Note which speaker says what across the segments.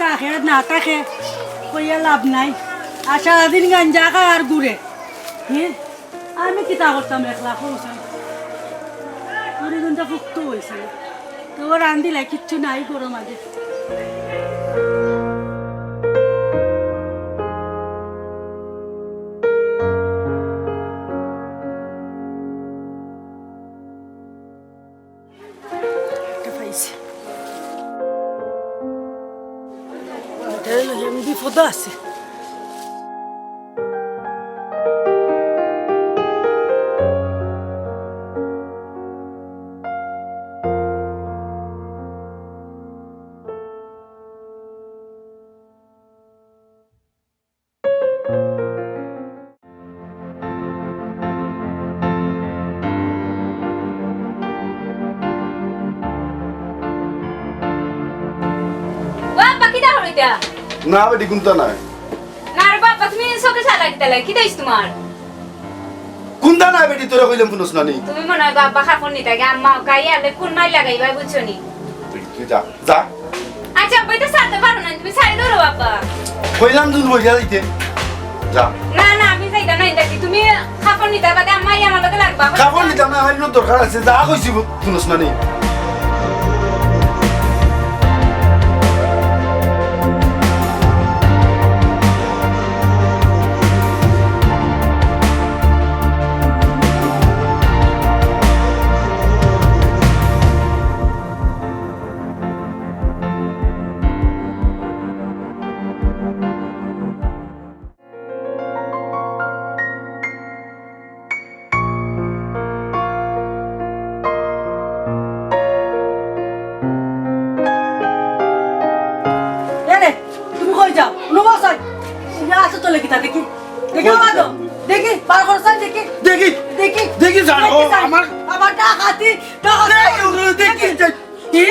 Speaker 1: তাকে না তাকে কইয়া লাভ নাই আর সারাদিন গাঞ্জা খায় আর ঘুরে হ্যাঁ আমি কিতা করতাম একলা পৌঁছাই কুড়ি ঘন্টা ফুক্ত হয়েছে তো রান্ধিলাই কিচ্ছু নাই গরম আগে বিপদ আছে
Speaker 2: না বেটি কোনটা নাই
Speaker 3: না রে বাবা তুমি চোখে চালা দিতে কি দেইছ তোমার
Speaker 2: কোনটা নাই বেটি তোরা কইলাম শুনছ না নি
Speaker 3: তুমি মনে হয় বাবা খাফন নি থাকে আম্মা গাইয়ালে কোন মাই লাগাইবা বুঝছো নি
Speaker 2: তুই যা যা
Speaker 3: আচ্ছা বইতে সাথে পারো না তুমি সাইড ধরো বাবা
Speaker 2: কইলাম তুই বইয়া দিতে যা
Speaker 3: না না আমি যাইতা না দেখি তুমি খাফন নিতে বাদে আম্মাই আমার লগে লাগবা
Speaker 2: খাবার নিতাম না আমার দরকার আছে যা কইছি শুনছ না নি
Speaker 1: তুমি কই যাও নবাসাই আসো তো লেগে দেখি দেখি আমাদো দেখি বার করছাই দেখি
Speaker 2: দেখি
Speaker 1: দেখি
Speaker 2: দেখি জানো আমার
Speaker 1: আমার টাকাতি
Speaker 2: দেখি
Speaker 1: কি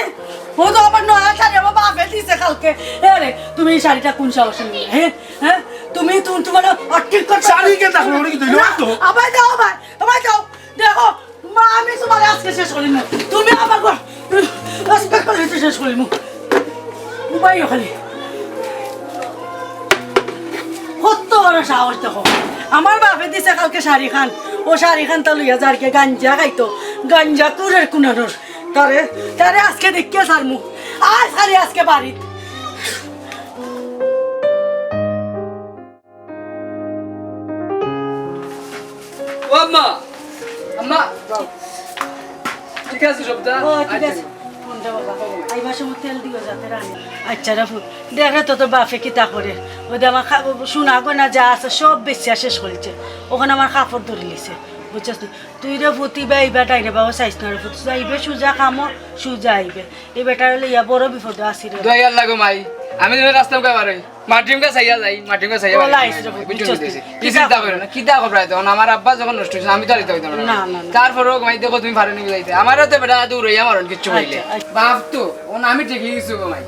Speaker 1: ও তো আমার নয়া শাড়ি আমার বাপে দিছে কালকে আরে তুমি এই শাড়িটা কোন সাহসে নিয়ে হ্যাঁ হ্যাঁ তুমি তোমার ঠিক করে
Speaker 2: শাড়ি কে দেখো ওরে কি দিলো তো
Speaker 1: আমায় দাও আমায় দাও দেখো মা আমি তোমার আজকে শেষ করিম তুমি আমার আজকে করে শেষ করিম উপায় খালি কত বড় সাহস দেখো আমার বাপে দিছে কালকে শাড়ি খান ও শাড়ি খান তা লইয়া যারকে গাঞ্জা খাইতো গাঞ্জা কুরের কুনানোর তারে তারে আজকে দেখিয়ে সারমু আজ খালি আজকে বাড়িত
Speaker 4: ও আম্মা আম্মা ঠিক আছে সবটা
Speaker 1: ও ঠিক আছে ফোনটা বাবা আইবার সময় তেল দিও যাতে রানি আচ্ছা রাফু দেখে তো তোর বাপে কিতা করে ওই আমার সোনা গয়না যা আছে সব বেশি শেষ করেছে ওখানে আমার কাপড় ধরে লিছে বুঝছিস তুই রে ভূতি বা এইবার ডাইনে বাবা চাইছ না রে ভূতি যাইবে সুজা কামো সুজা আইবে এই বেটার লইয়া বড় বিপদ আসি রে
Speaker 4: দই আল্লাহ গো মাই আমি যেন রাস্তা কা পারে মাটিমকা চাইয়া যাই মাটিমকা চাইয়া
Speaker 1: ওলা আইছে রে
Speaker 4: বুঝছো কি চিন্তা করো না কিতা খবর আইতো আমার আব্বা যখন নষ্ট হইছে আমি তো আইতে হইতাম
Speaker 1: না
Speaker 4: না
Speaker 1: না
Speaker 4: তারপরও মাই দেখো তুমি পারে নিয়ে যাইতে আমারও তো বেটা দূর হইয়া মারন কিচ্ছু হইলে
Speaker 1: আচ্ছা, আচ্ছা।
Speaker 4: বাপ তো ওন আমি ঠিকই গেছি গো মাই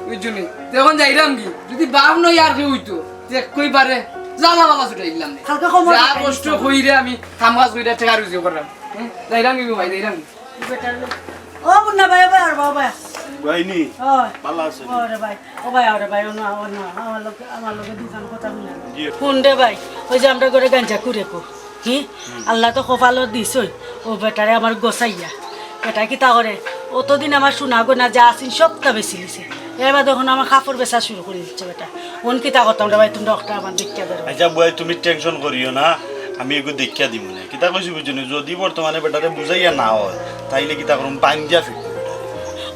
Speaker 4: বুঝছনি তখন যাইরাম কি যদি বাপ নই আর কেউ হইতো যে কই পারে জ্বালা বালা ছুটে দিলাম
Speaker 1: কালকে খবর
Speaker 4: যা কষ্ট কইরে আমি কাম কাজ কইরা টাকা রুজি করলাম যাইরাম কি ভাই যাইরাম
Speaker 1: বেটার ও মুন্না ভাই ভাই আর বাবা
Speaker 2: ভাইনি
Speaker 1: ও
Speaker 2: ভালো আছে
Speaker 1: ওরে ভাই ও ভাই ওরে ভাই আমার লোকে দুখান কথা শুনে শুন রে ভাই ওই যে আমরা করে গাঞ্জা করে কো কি আল্লাহ তো কপালও দিছই ও বেটারে আমার গোসাইয়া বেটা কি তা করে অতদিন আমার সোনা গোনা যা আছেন সবটা বেশি লিছে এবার তখন আমার কাপড় বেচা শুরু করে দিচ্ছে বেটা কোন কি তা করতাম রে ভাই তুমি ডক্টর আমার দীক্ষা দেবে
Speaker 5: আচ্ছা বয় তুমি টেনশন করিও না আমি এগো দেখিয়া দিব না কিতা কইছি বুঝুনি যদি বর্তমানে বেটারে বুঝাইয়া না হয় তাইলে কিতা করুম পাঞ্জা ফিট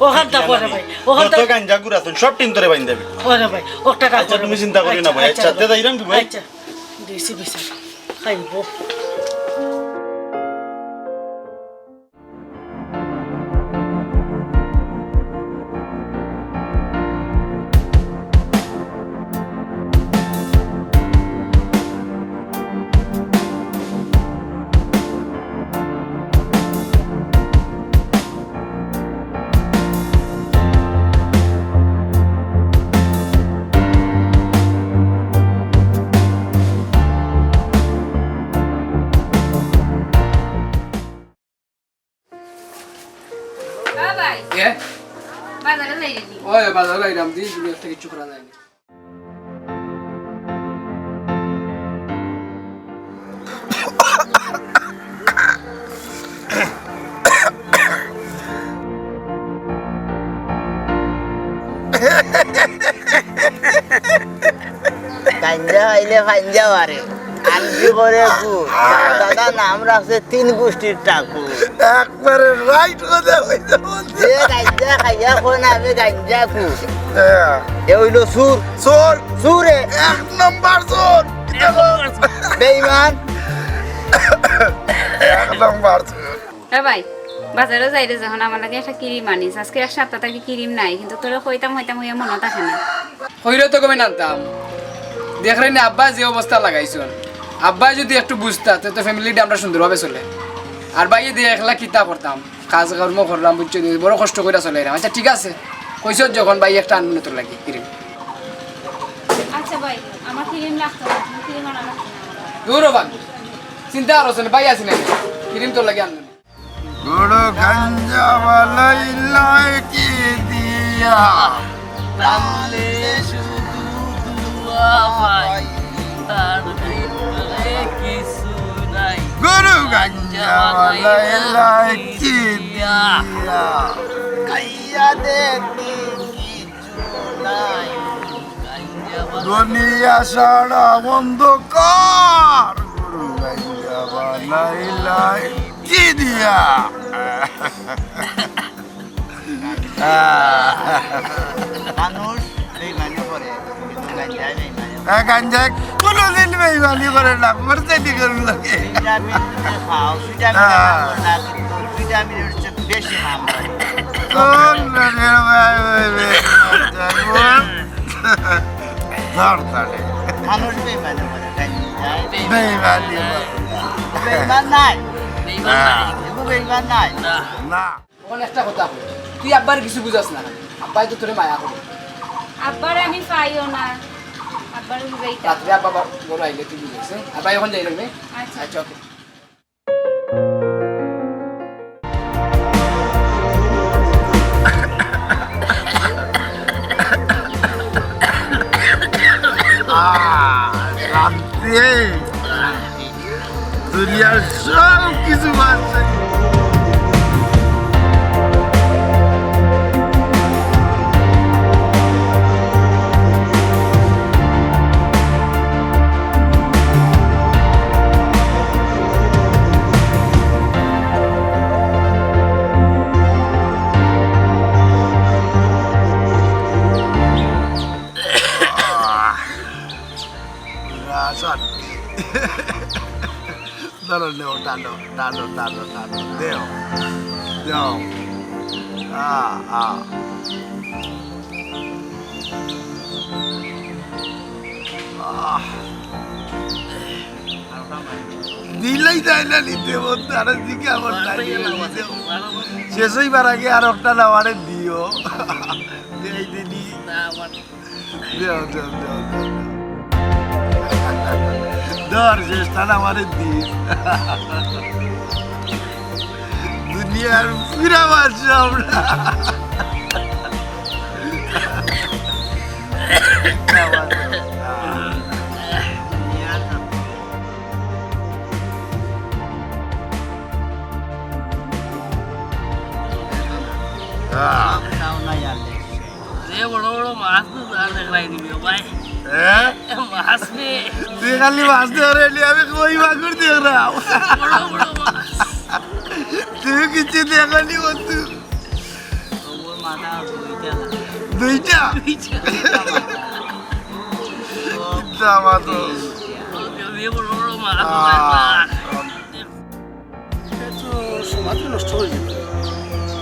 Speaker 1: ওখানটা করে ভাই ওখানটা
Speaker 5: যত গাঞ্জা গুড়া তুমি সব টিম তোরে বাইন্দা ফিট
Speaker 1: ওরে ভাই ওটা
Speaker 5: আচ্ছা তুমি চিন্তা করিও না ভাই আচ্ছা তে যাইরাম কি ভাই
Speaker 1: আচ্ছা দিছি বিসা খাইবো
Speaker 3: বাজারে যাই রেডি
Speaker 4: ওই বাজার লাইরাম দি তুমি একটা কিছু করা যায় না
Speaker 6: গাঞ্জা হইলে ফাঞ্জা মারে আনবি করে কু দাদা নাম রাখছে 3 গোষ্ঠীর টাকু
Speaker 2: একবারে রাইট কথা কইতে বলছে
Speaker 6: যে গাঞ্জা খাইয়া কোন আমি গাঞ্জা কু এ হইলো সুর
Speaker 2: চোর
Speaker 6: সুরে
Speaker 2: এক নম্বর চোর
Speaker 6: বেঈমান
Speaker 2: এক নম্বর চোর
Speaker 3: ভাই বাজারে যাইরে যখন আমার লাগে একটা ক্রিম আনিস আজকে এক সপ্তাহ থেকে ক্রিম নাই কিন্তু তোরে হইতাম হইয়া মনে থাকে না
Speaker 4: হইলে তো কমে নামতাম দেখলেন আব্বা যে অবস্থা লাগাইছুন আব্বা যদি একটু বুঝতা তো ফ্যামিলিটা আমরা সুন্দরভাবে চলে আর ভাই দিয়ে একলা কিতা করতাম কাজ কর্ম করলাম বুঝছো বড় কষ্ট করে চলে এলাম আচ্ছা ঠিক আছে কইস যখন ভাই একটা আনবো তোর লাগি ক্রিম
Speaker 3: আচ্ছা ভাই আমার ক্রিম লাগতো না ক্রিম আনা লাগতো না
Speaker 4: দূর ভাগ চিন্তা আর হচ্ছে ভাই আসি না ক্রিম তোর লাগি আনবো
Speaker 2: বড় গাঞ্জা वाला ইলাকি দিয়া
Speaker 6: তাহলে শুধু দুয়া পাই তার ভিতরে কিছু নাই
Speaker 2: গুরু গাঞ্জা वाला ইলাকি দিয়া
Speaker 6: কাইয়া দেখি কিছু নাই
Speaker 2: দুনিয়া সারা বন্ধ কর গুরু গাঞ্জা वाला ইলাকি দিয়া
Speaker 6: মানুষ বেঈমানি করে কিন্তু গাঞ্জা বেঈমানি
Speaker 2: গাঞ্জা কোনোদিন বেইমানি করে না মরতেই করুন লাগে
Speaker 6: ভিটামিন খাও ভিটামিন না কিন্তু ভিটামিনের চেয়ে বেশি নাম হয়
Speaker 2: কোন লোকের ভাই হইবে ধর তারে
Speaker 6: মানুষ বেঈমানি করে গাঞ্জা
Speaker 2: বেইমানি
Speaker 6: বেঈমান নাই বেঈমান নাই
Speaker 2: না
Speaker 4: তখন একটা কথা বল তুই আব্বার কিছু বুঝাস না আব্বাই তো তোরে মায়া করে
Speaker 3: আব্বারে আমি পাইও না আব্বারে বুঝাইতা
Speaker 4: রাত্রে আব্বা বড় আইলে তুই বুঝেছে আব্বাই এখন যাই রাখবে
Speaker 3: আচ্ছা
Speaker 4: আচ্ছা ওকে
Speaker 2: শান্তি দুনিয়ার সব কিছু আছে Dalo, Leo, dalo. Leo. Leo. দিলেই যায় না নিতে বলতে আর দিকে আমার শেষ হইবার আগে আর একটা নামারে দিও এই দিদি দেও ধর শেষটা নামারে দিস দুনিয়ার পুরা বাদশা আমরা তুই খালি মাছ ধরে আমি কই মাগুর দেখ না তুই কিছু দেখলি বন্ধু দুইটা
Speaker 7: সমাজ নষ্ট হয়ে যাবে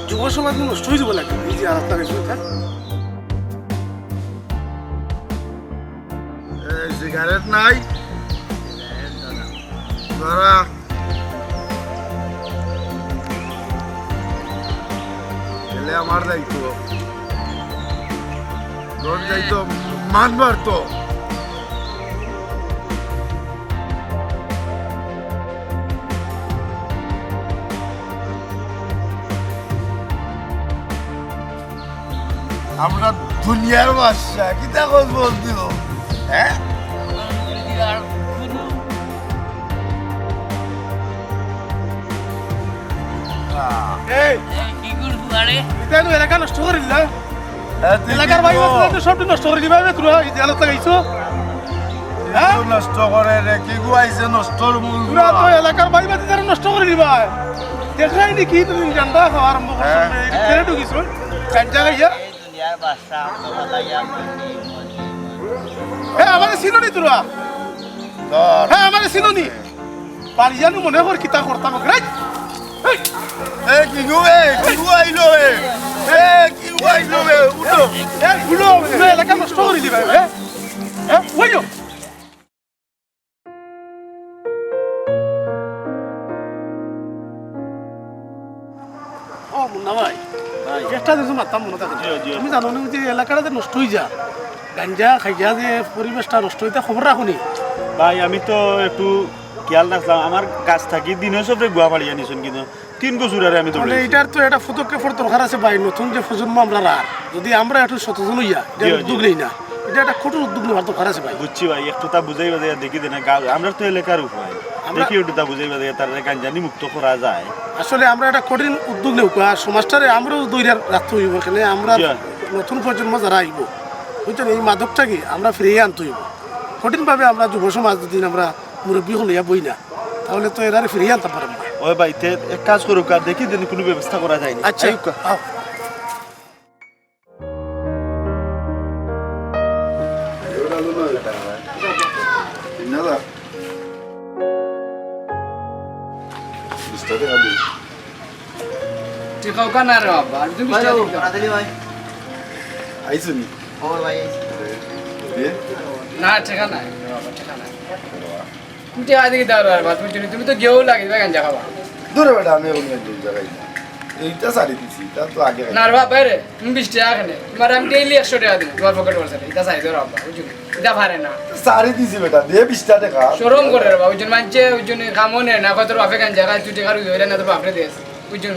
Speaker 7: যুব সমাজ নষ্ট হয়ে যাবে লাগে এই যে আর আপনার
Speaker 2: সিগারেট নাই ধরা গেলে আমার দায়িত্ব তোর দায়িত্ব মানবার তো আমরা দুনিয়ার বাদশা কিতা কস বলতি হ্যাঁ
Speaker 7: এই এটা তো এলাকা নষ্ট করে দিলা এলাকার ভাই সব নষ্ট করে দিবা তোরা এই জালত লাগাইছো হ্যাঁ
Speaker 2: নষ্ট করে রে কি গুয়াইছে নষ্টর মূল
Speaker 7: তোরা তো এলাকার ভাই বাতি তারা নষ্ট করে দিবা দেখাই নাকি তুমি জানতা খাওয়া আরম্ভ করছো কেন ঢুকিছো কাঞ্জা গাইয়া
Speaker 6: এই দুনিয়ার বাদশা তো বালাইয়া
Speaker 7: হ্যাঁ আমাদের সিনোনি তোরা হ্যাঁ আমাদের সিনোনি পারিয়ানো মনে কর কিতা করতাম রাইট
Speaker 2: এ কি গুয়াইলো কি গুয়াইলো উঠো
Speaker 7: ভুলো এলাকা নষ্ট করে দিবা হ্যাঁ হ্যাঁ ওইও ও মুন্না ভাই একটা দিন মারতাম মনে থাকে তুমি জানো না যে এলাকাটা যে নষ্ট হয়ে যা গাঞ্জা খাইয়া যে পরিবেশটা নষ্ট হইতে খবর রাখুনি
Speaker 5: ভাই আমি তো একটু খেয়াল রাখলাম আমার কাছ থাকি দিনে সবরে গুয়া পাড়িয়ে নিছেন কিন্তু 3 বছর আরে আমি তো
Speaker 7: মানে এটার তো এটা পদক্ষেপ দরকার আছে ভাই নতুন যে প্রজন্ম আমরা রাখ যদি আমরা একটু সচেতন হইয়া এটা উদ্যোগ নেই না এটা একটা কঠোর উদ্যোগ নেওয়ার দরকার আছে ভাই
Speaker 5: বুঝছি ভাই একটু তা বুঝাই বাজাই দেখি দেন আমরা তো এলাকার উপায় দেখি একটু তা বুঝাই বাজাই তার গাঞ্জানি মুক্ত করা যায়
Speaker 7: আসলে আমরা একটা কঠিন উদ্যোগ নেব আর সমাজটারে আমরাও দৈর্য রাখতে হইব এখানে আমরা নতুন প্রজন্ম যারা আইব বুঝছেন এই মাদকটাকে আমরা ফিরিয়ে আনতে হইব কঠিনভাবে আমরা যুব সমাজ যদি আমরা মুরব্বী হলিয়া বই না তাহলে তো এরা ফিরিয়ে আনতে পারবো না
Speaker 5: ওই ভাই এক কাজ করুক আর দেখি দেন কোনো ব্যবস্থা করা যায় না
Speaker 7: আচ্ছা আও
Speaker 4: ঠিক হোক না রে বাবা আর তুমি
Speaker 6: তাড়াতাড়ি ভাই
Speaker 2: আইসুনি
Speaker 6: ও ভাই
Speaker 4: না ঠিক নাই বাবা ঠিক নাই তুমি টিকা দিকে দাও রে বাবা তুমি তো গেও লাগে গাঞ্জা খাবা
Speaker 2: দূরে বেটা আমি এখন জায়গায় এইটা সারি দিছি তা তো আগে
Speaker 4: না রে বাবা রে তুমি 20 টাকা খানে তোমার আমি ডেইলি 100 টাকা দিই তোমার পকেট বলছে এটা চাই দাও বাবা বুঝছো এটা পারে না
Speaker 2: সারি দিছি বেটা দে 20 টাকা
Speaker 4: শরম করে রে বাবা বুঝছো মানছে বুঝছো কামনে না কত বাপে গাঞ্জা খায় তুই টাকা রুই না তো বাপরে দিয়েছ বুঝছো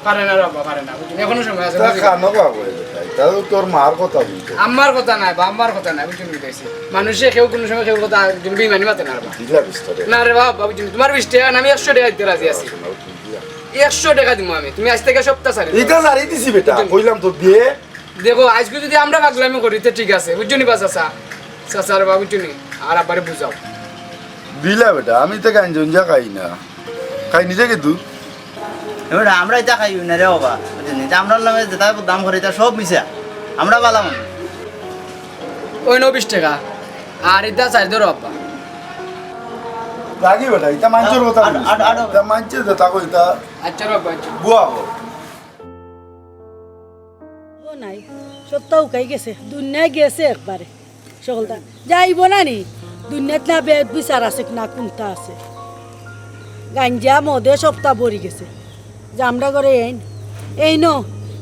Speaker 4: পারে না রে বাবা পারে না বুঝছো এখনো সময় আছে
Speaker 2: তা খানো পাবো তা তোর মার কথা বলতে
Speaker 4: আমার কথা নাই বা আমার কথা নাই বুঝছো বুঝাইছি মানুষে কেউ কোনো সময় কেউ কথা একজন বেইমানি মাতে না রে বাবা
Speaker 2: দিলা 20 টাকা
Speaker 4: না রে বাবা বুঝছো তোমার 20 টাকা না আমি 100 টাকা দিতে রাজি আছি 100 টাকা দিব আমি তুমি আজ থেকে সপ্তাহ সারি
Speaker 2: এইটা সারি দিছি বেটা কইলাম তো দিয়ে
Speaker 4: দেখো আজকে যদি আমরা পাগলামি করি তো ঠিক আছে বুঝছো নি বা চাচা চাচার বাবু বুঝছো নি আর আবারে বুঝাও
Speaker 2: দিলা বেটা আমি তো গাঞ্জা খাই না খাই নিজে কে তুই
Speaker 6: এবার আমরা এটা খাই না রে বাবা বুঝছেন এটা আমরা নামে যেটা দাম করে এটা সব মিশা আমরা বালা মানুষ
Speaker 4: ওই 20 টাকা আর এটা চাই ধরো আব্বা
Speaker 2: লাগি বেটা এটা মাঞ্চর কথা বলিস এটা মাঞ্চের কথা কই তা
Speaker 4: আচ্ছা বাবা আচ্ছা
Speaker 2: বুয়া হো
Speaker 1: ও নাই সত্তা উকাই গেছে দুনিয়া গেছে একবারে সকলটা যাইব না নি দুনিয়াত না বেদ বিচার আছে না কোনটা আছে গাঞ্জা মদে সপ্তাহ ভরি গেছে যে আমরা করে এই ন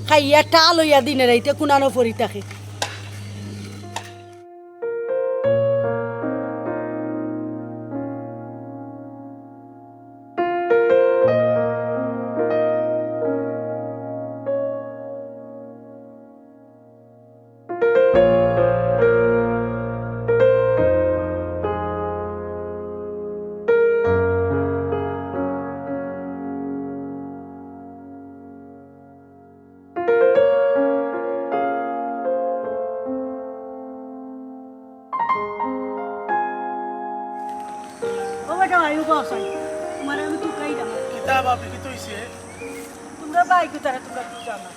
Speaker 1: খাইয়া টাল হইয়া দিনে রাইতে কোনানো পরি থাকে ও বেটা আয়ু বাসাই তোমার আমি তুকাই দাম
Speaker 7: কিতাব আপনি কি তৈছে
Speaker 1: তোমরা বাই কুতারা তোমরা জানা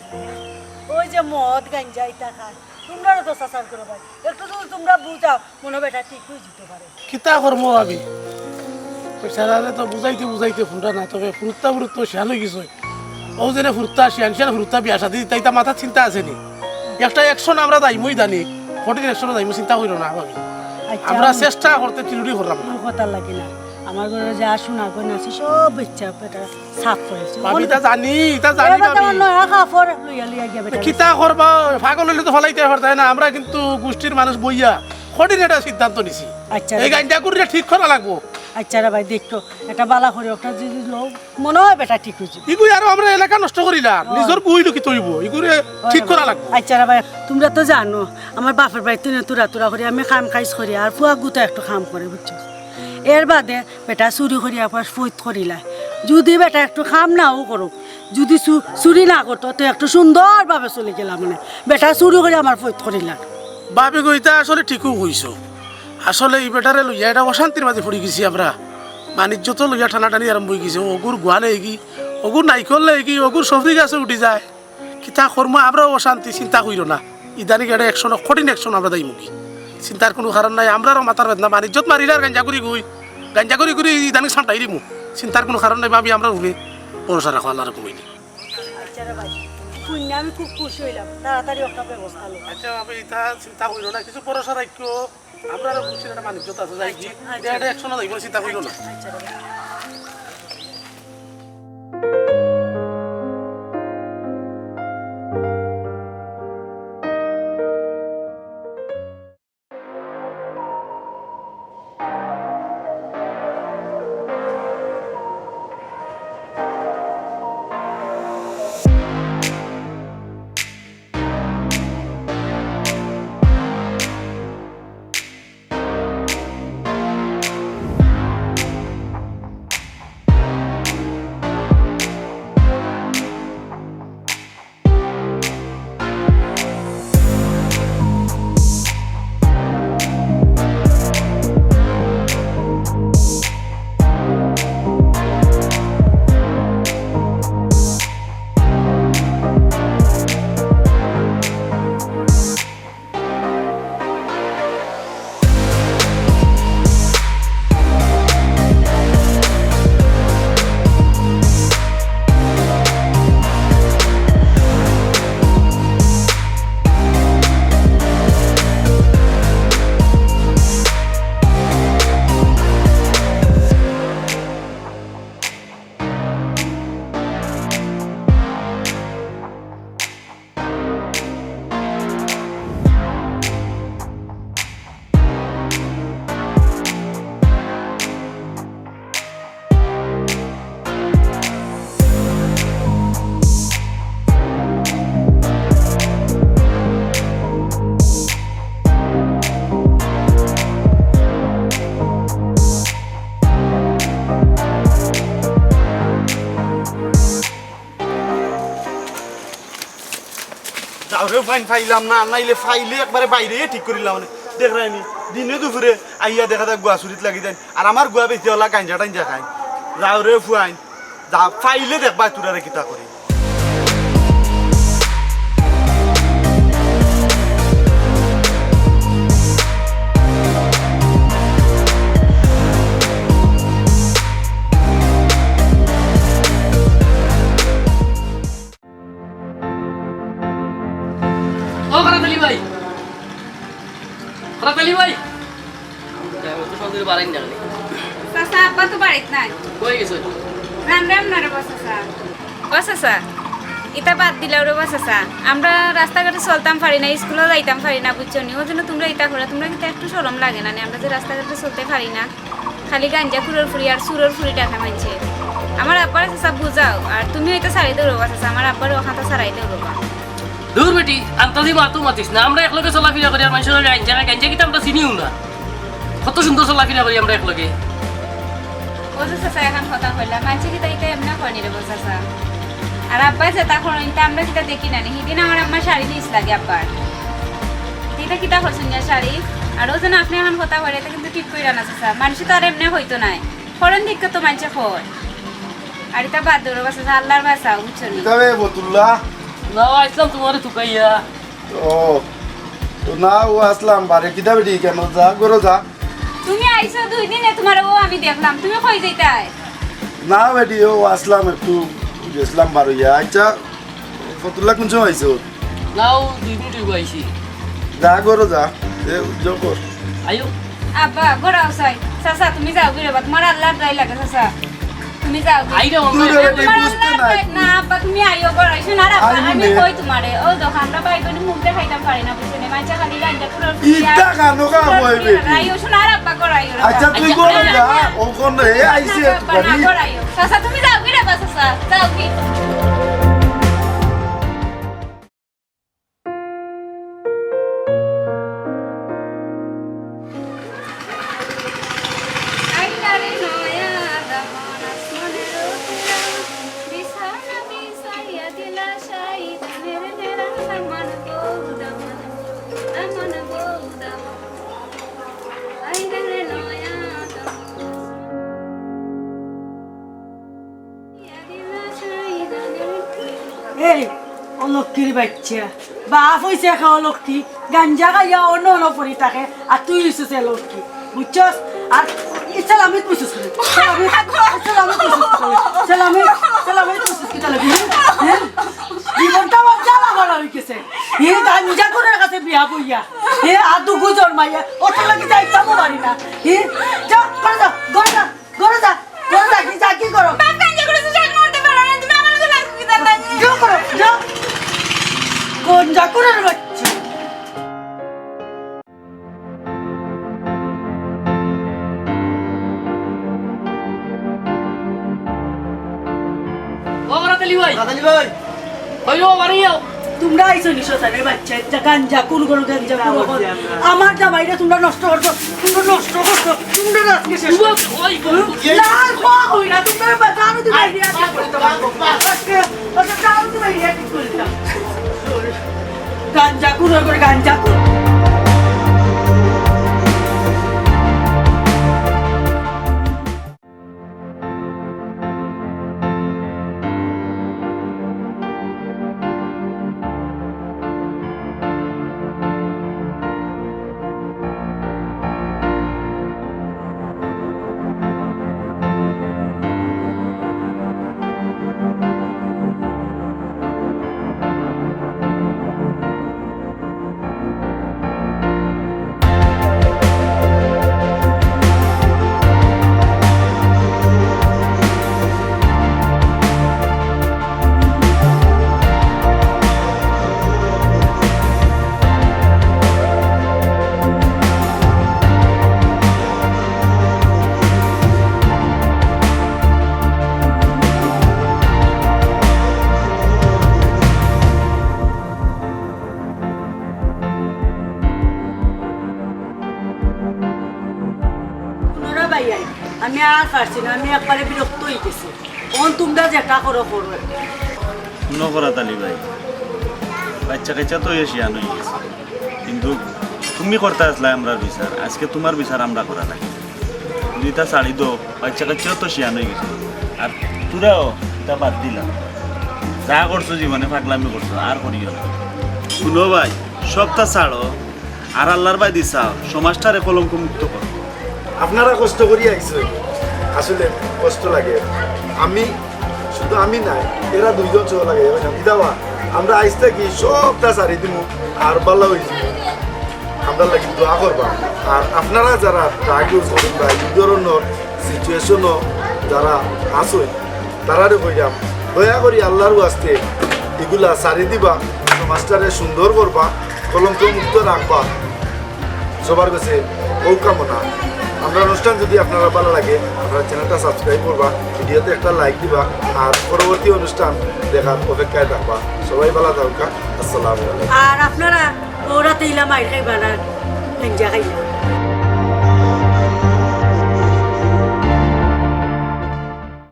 Speaker 1: ওই যে মদ গাঞ্জা ইটা খায় তোমরা তো সাসার করো ভাই একটু যদি তোমরা বুঝাও মনে বেটা ঠিক হয়ে যেতে পারে
Speaker 7: কিতা করবো আমি পয়সারে তো বুঝাইতে ফুটা না তবে ফুরুত্তা শিয়ান হয়ে গেছে ও যেন ফুরুত্তা শিয়ান ফুরুত্তা বিয়া সাদি তাইতা মাথা চিন্তা আছে নি একটা অ্যাকশন আমরা দাইমই জানি কঠিন অ্যাকশনে দাইমই চিন্তা করিল না ভাবি আমরা চেষ্টা করতে চিলুটি করলাম না
Speaker 1: কথা লাগে না আমার ঘরে যা শোনা গন আছে সব ইচ্ছা বেটা সাফ করেছে
Speaker 7: ভাবি তা জানি ভাবি
Speaker 1: নয়া কাপড় লইয়া লইয়া গিয়া বেটা
Speaker 7: কিতা করবা পাগল হইলে তো ফলাইতে পারতাই না আমরা কিন্তু গোষ্ঠীর মানুষ বইয়া কঠিন একটা সিদ্ধান্ত নিছি
Speaker 1: আচ্ছা
Speaker 7: এই গানটা করিলে ঠিক করা লাগবো
Speaker 1: আচ্ছা রে ভাই দেখতো একটা বালা করে একটা যদি লোক মনে হয় বেটা ঠিক হয়েছে
Speaker 7: ইগুই আর আমরা এলাকা নষ্ট করিলাম নিজের বইলো কি তৈব ইগুরে ঠিক করা লাগবে
Speaker 1: আচ্ছা রে ভাই তোমরা তো জানো আমার বাপের বাড়িতে তুরা তুরা করি আমি খাম খাইজ করি আর ফুয়া গুতা একটু খাম করে বুঝছো এর বাদে বেটা চুরি করি আবার ফৈত করিলা যদি বেটা একটু খাম নাও করো যদি চুরি না করতো তো একটু সুন্দরভাবে চলে গেলাম মানে বেটা চুরি করে আমার ফৈত করিলা
Speaker 7: বাবে গইতা আসলে ঠিকও হইছো আসলে এই বেটারে লইয়া এটা অশান্তির মাঝে পড়ে গেছি আমরা বাণিজ্য তো লইয়া টানাটানি আরম্ভ হয়ে গেছে অগুর গোয়ালে এগি অগুর নাইকল এগি অগুর সবজি গাছে উঠি যায় কিতা কর্ম আমরাও অশান্তি চিন্তা করিল না ইদানিক এটা একশন কঠিন একশন আমরা দায়ী মুখী চিন্তার কোনো কারণ নাই আমরারও মাথার বেদনা বাণিজ্যত মারিলে আর গাঞ্জা করি ইদানিক সামটাই দিমু চিন্তার কোনো কারণ নাই ভাবি আমরা উঠে ভরসা রাখো আল্লাহর কমিনি
Speaker 1: আচ্ছা রে ভাই শুনে আমি খুব খুশি হইলাম তাড়াতাড়ি একটা ব্যবস্থা লো
Speaker 7: আচ্ছা ভাবি এটা চিন্তা করিল না কিছু ভরসা রাখো আমরা খুশি একটা বাণিজ্যত আছে যাই কি এটা একশন দায়ী চিন্তা করিল না
Speaker 1: আচ্ছা রে ভাই
Speaker 5: তাহলেও ফাইন ফাইলাম না নাইলে ফাইলে একবারে বাইরে ঠিক করিলাম মানে দেখ রাইনি দিনে দুপুরে আইয়া দেখা যায় গুয়া চুরিত লাগি যায় আর আমার গুয়া বেশি হলা গাঞ্জা টাঞ্জা খাই যাও রে ফুয়াইন যা ফাইলে দেখবা তোরা কিতা করি
Speaker 8: ও খারাপলি ভাই তো সন্ধ্যে বাড়াই না
Speaker 3: চাচা আব্বা তো বাড়িত নাই
Speaker 8: কই গেছো
Speaker 3: রান রান না রে চাচা এটা বাদ দিলাও রে চাচা আমরা রাস্তাঘাটে চলতাম পারি না স্কুলেও যাইতাম পারি না বুঝছো নি ওই জন্য তোমরা ইটা করে তোমরা কিন্তু একটু শরম লাগে না আমরা যে রাস্তাঘাটে চলতে পারি না খালি গাঞ্জা খুঁড়োর ফুরি আর সুরোর ফুরি টাকা মানছে আমার আব্বার চাচা বুঝাও আর তুমি হয়তো ছাড়াই দেবো চাচা আমার আব্বার ওখানটা ছাড়াই দেবো
Speaker 8: দূর বেটি আন্তাজি মাতো মাতিস না আমরা একলগে চলাফেরা করি আর মানুষের গাঞ্জা কিতা আমরা চিনিও না কত সুন্দর চলাফেরা করি আমরা একলগে
Speaker 3: ও যে চাচা এখন কথা কইলা মানছে কি তাইতে এমনি কয়নি রে চাচা আর আব্বাই যেটা করেন তা আমরা কিটা দেখি না সেদিন আমার আম্মার শাড়ি দিস লাগে আব্বার এটা কিতা করছেন না শাড়ি আর ও যেন আপনি এখন কথা কইলে এটা কিন্তু ঠিক কইরা না চাচা মানুষ তো আর এমনি হইতো নাই ফরেন দিকে তো মানুষে কয় আর এটা বাদ দেবো চাচা আল্লাহর বাসা বুঝছো নি
Speaker 2: তবে বতুল্লাহ
Speaker 8: না আসলাম তোমার থুকাইয়া
Speaker 2: ও তো না ও আসলাম বারে কিতা বেটি কেন যা করো যা
Speaker 3: তুমি আইছো 2 দিনে তোমার ও আমি দেখলাম তুমি কই যাইতাই
Speaker 2: না বেটি ও আসলাম একটু গেছিলাম বারোইয়া আচ্ছা ফতুল্লাহ কোন সময় আইছো
Speaker 8: নাও 2 মিনিট হইছি
Speaker 2: যা করো যা এ যাও কর
Speaker 8: আয়ো
Speaker 3: আব্বা গোড়াও চাই চাচা তুমি যাও বিরে তোমার আল্লাহর দয় লাগে চাচা তুমি যাও কি?
Speaker 8: আইরে
Speaker 2: দূরে
Speaker 8: অন্ধ
Speaker 2: বেটি বুঝতে নাই
Speaker 3: না আব্বা তুমি আইও করাইছো না আর আব্বা
Speaker 2: আইবি
Speaker 3: আমি
Speaker 2: নে।
Speaker 3: কই তোমারে ও দেখো আমরা ভাই বোন মুখ দেখাইতাম পারি না বুঝছেন মাইচা খালি গাঞ্জা পুরো
Speaker 2: ইটা কানো কা বই বেটি
Speaker 3: রাইও শোনা আর আব্বা করাইও
Speaker 2: আচ্ছা তুই কোন যা ও কোন হে আইছে বাড়ি
Speaker 3: চাচা তুমি যাও কি রে চাচা যাও কি
Speaker 1: এই অলক্ষীর বাচ্চা বাপ হয়েছে একা অলক্ষী গাঞ্জা খাইয়া অন্য অন্য পরি থাকে আর তুই হইছিস অলক্ষী বুঝছস আর ইসলামিক বুঝছিস জীবনটা আমার জ্বালা ভালো হয়ে গেছে হে গাঞ্জা করে কাছে বিয়া বইয়া হে আর দুগু জন্মাইয়া ওটা লাগি যাইতাম পারি না হে যা করে যা ঘরে যা ঘরে যা ঘরে যা কি যা কি করো
Speaker 3: বাপ গাঞ্জা করেছো শাক মারতে পারো না তুমি আমার লগে লাগো কি দাদা
Speaker 1: যাও করো যাও গঞ্জা করে বাচ্চা
Speaker 8: ও রাতালি ভাই হইলো বাড়ি যাও
Speaker 1: তোমরা আইসো নিশো সারে বাচ্চা একটা গাঞ্জা কোন কোন গাঞ্জা পুরো আমার জামাইটা তোমরা নষ্ট করছো তোমরা আজকে শেষ করছো।
Speaker 8: ওই
Speaker 1: না খোয়া হই না তোমরা বাজানো দিবে আইডিয়া আজকে জানো দিবে আইডিয়া ঠিক করে দাও গাঞ্জা কোন করে গাঞ্জা আমি আর পারছি না আমি একবারে বিরক্ত হয়ে গেছি তোমরা যেটা করো করো
Speaker 5: নকরা তালি ভাই বাচ্চা কাচ্চা তো এসে আনো গেছে কিন্তু তুমি করতে আসলে আমরা বিচার আজকে তোমার বিচার আমরা করা লাগে দুইটা শাড়ি দো বাচ্চা কাচ্চাও তো শিয়ান হয়ে গেছে আর তোরাও এটা বাদ দিলাম যা করছো জীবনে পাগলামি করছো আর করিও না শুনো ভাই সবটা ছাড়ো আর আল্লাহর ভাই দিছাও সমাজটারে কলঙ্ক মুক্ত করো
Speaker 2: আপনারা কষ্ট করি আইছো আসলে কষ্ট লাগে আমি শুধু আমি নাই এরা দুইজন চলে লাগে দিদাবা আমরা আইসতে কি সবটা সারি দিব আর ভালো হয়েছে আমরা লাগি দোয়া করবা আর আপনারা যারা ড্রাগ ইউজ করেন বা এই ধরনের সিচুয়েশনও যারা আসুন তারারে কইরাম দয়া করি আল্লাহর আসতে এগুলা সারি দিবা সমাজটারে সুন্দর করবা কলঙ্ক মুক্ত রাখবা সবার কাছে ও কামনা আমরা অনুষ্ঠান যদি আপনারা ভালো লাগে আপনারা চ্যানেলটা সাবস্ক্রাইব করবা ভিডিওতে একটা লাইক দিবা আর পরবর্তী অনুষ্ঠান দেখার অপেক্ষায় থাকবা সবাই ভালো থাকা আসসালামু আলাইকুম
Speaker 1: আর আপনারা ওরা তেইলা মাইর খাইবা না গাঞ্জা খাইবা